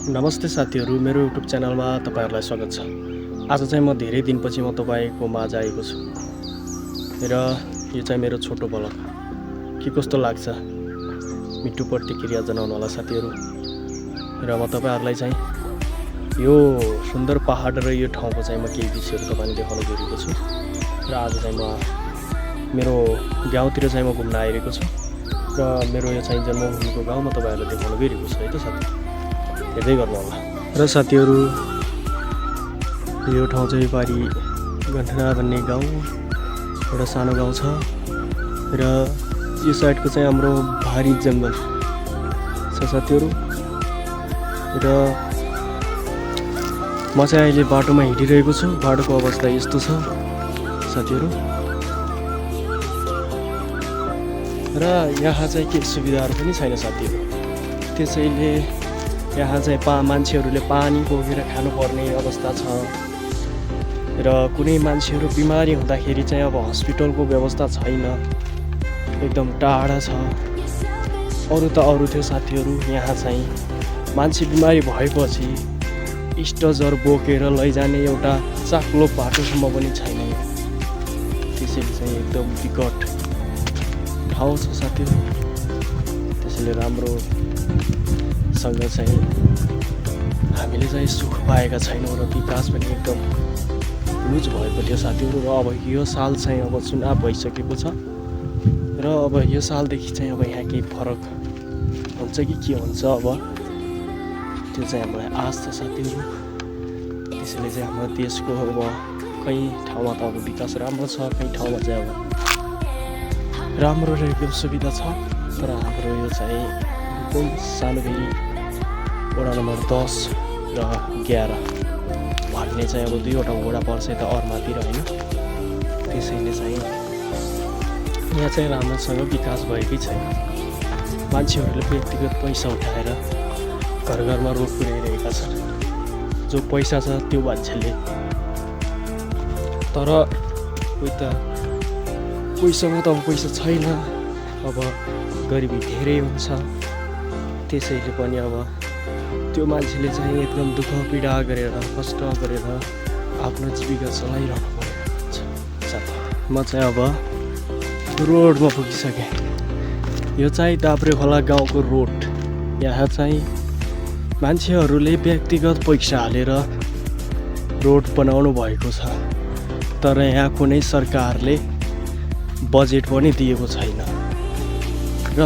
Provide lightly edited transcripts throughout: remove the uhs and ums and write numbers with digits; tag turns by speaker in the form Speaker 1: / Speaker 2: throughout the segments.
Speaker 1: नमस्ते साथीहरू, मेरो युट्युब च्यानलमा तपाईहरुलाई स्वागत छ। आज चाहिँ म धेरै दिनपछि म तपाईको माझ आएको छु र यो चाहिँ मेरो छोटो ब्लग के कस्तो लाग्छ मिठो प्रतिक्रिया जनाउनु होला साथीहरू। र म तपाईहरुलाई चाहिँ यो सुन्दर पहाड र यो ठाउँको चाहिँ म केही दृश्यहरू तपाईलाई देखाउन गइरहेको छु। र आज चाहिँ म मेरो गाउँतिर चाहिँ म घुम्न आइरहेको छु र मेरो यो चाहिँ जन्मभूमिको गाउँ म तपाईहरुलाई देखाउन गइरहेको छु है त साथी। हेर्दै गर्नु होला। र साथीहरू यो ठाउँ चाहिँ पारी गन्ठना भन्ने गाउँ एउटा सानो गाउँ छ र यो साइडको चाहिँ हाम्रो भारी जङ्गल छ साथीहरू। र म चाहिँ अहिले बाटोमा हिँडिरहेको छु। बाटोको अवस्था यस्तो छ साथीहरू। र यहाँ चाहिँ के सुविधाहरू पनि छैन साथीहरू। त्यसैले यहाँ चाहिँ मान्छेहरूले पानी बोकेर खानुपर्ने अवस्था छ र कुनै मान्छेहरू बिमारी हुँदाखेरि चाहिँ अब हस्पिटलको व्यवस्था छैन, एकदम टाढा छ। अरू त अरू थियो साथीहरू, यहाँ चाहिँ मान्छे बिमारी भएपछि स्ट्रेचर बोकेर लैजाने एउटा चाक्लो बाटोसम्म पनि छैन। त्यसैले चाहिँ एकदम विकट ठाउँ छ साथीहरू। त्यसैले राम्रोसँग चाहिँ हामीले चाहिँ सुख पाएका छैनौँ र विकास पनि एकदम लुज भएको थियो साथीहरू। र अब यो साल चाहिँ अब चुनाव भइसकेको छ र अब यो सालदेखि चाहिँ अब यहाँ केही फरक हुन्छ कि के हुन्छ अब त्यो चाहिँ हामीलाई आश छ साथीहरू। त्यसैले चाहिँ हाम्रो देशको अब कहीँ ठाउँमा त अब विकास राम्रो छ, कहीँ ठाउँमा चाहिँ अब राम्रो र एकदम सुविधा छ। तर हाम्रो यो चाहिँ एकदम सानोभेरी वडा नम्बर 10 र 11 भन्ने चाहिँ अब दुईवटा वडा पर्छ यता अर्मातिर होइन। त्यसैले चाहिँ यहाँ चाहिँ राम्रोसँग विकास भएकै छैन। मान्छेहरूले व्यक्तिगत पैसा उठाएर घर घरमा रोड पुर्याइरहेका छन्, जो पैसा छ त्यो मान्छेले। तर कोहीसँग त अब पैसा छैन, अब गरिबी धेरै हुन्छ। त्यसैले पनि अब त्यो मान्छेले चाहिँ एकदम दुःख पीडा गरेर कष्ट गरेर आफ्नो जीविका चलाइरहनु पर्छ साथी। म चाहिँ अब रोडमा पुगिसकेँ। यो चाहिँ दाब्रेखोला गाउँको रोड। यहाँ चाहिँ मान्छेहरूले व्यक्तिगत पैसा हालेर रोड बनाउनु भएको छ, तर यहाँ कुनै सरकारले बजेट पनि दिएको छैन। र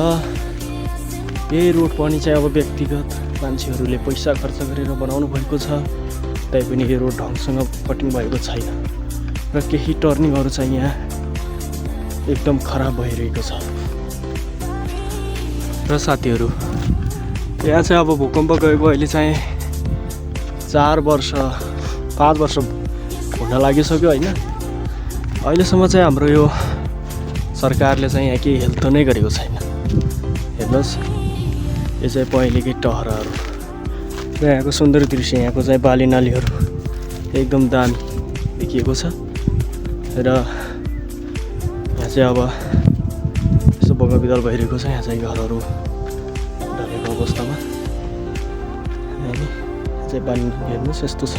Speaker 1: यही रोड पनि चाहिँ अब व्यक्तिगत मान्छेहरूले पैसा खर्च गरेर बनाउनु भएको छ, तैपनि यो रोड ढङ्गसँग कटिङ भएको छैन र केही टर्निङहरू चाहिँ यहाँ एकदम खराब भइरहेको छ। र साथीहरू यहाँ चाहिँ अब भूकम्प गएको अहिले चाहिँ 5 वर्ष हुन लागिसक्यो होइन। अहिलेसम्म चाहिँ हाम्रो यो सरकारले चाहिँ यहाँ केही हेल्प नै गरेको छैन। हेर्नुहोस्, यो चाहिँ पहिलेकै टहराहरू र यहाँको सुन्दर दृश्य, यहाँको चाहिँ बाली नालीहरू एकदम दामी देखिएको छ। र यहाँ चाहिँ अब यस्तो बगबिदल भइरहेको छ। यहाँ चाहिँ घरहरू ढलेको अवस्थामा होइन। चाहिँ बाली हेर्नुहोस् यस्तो छ।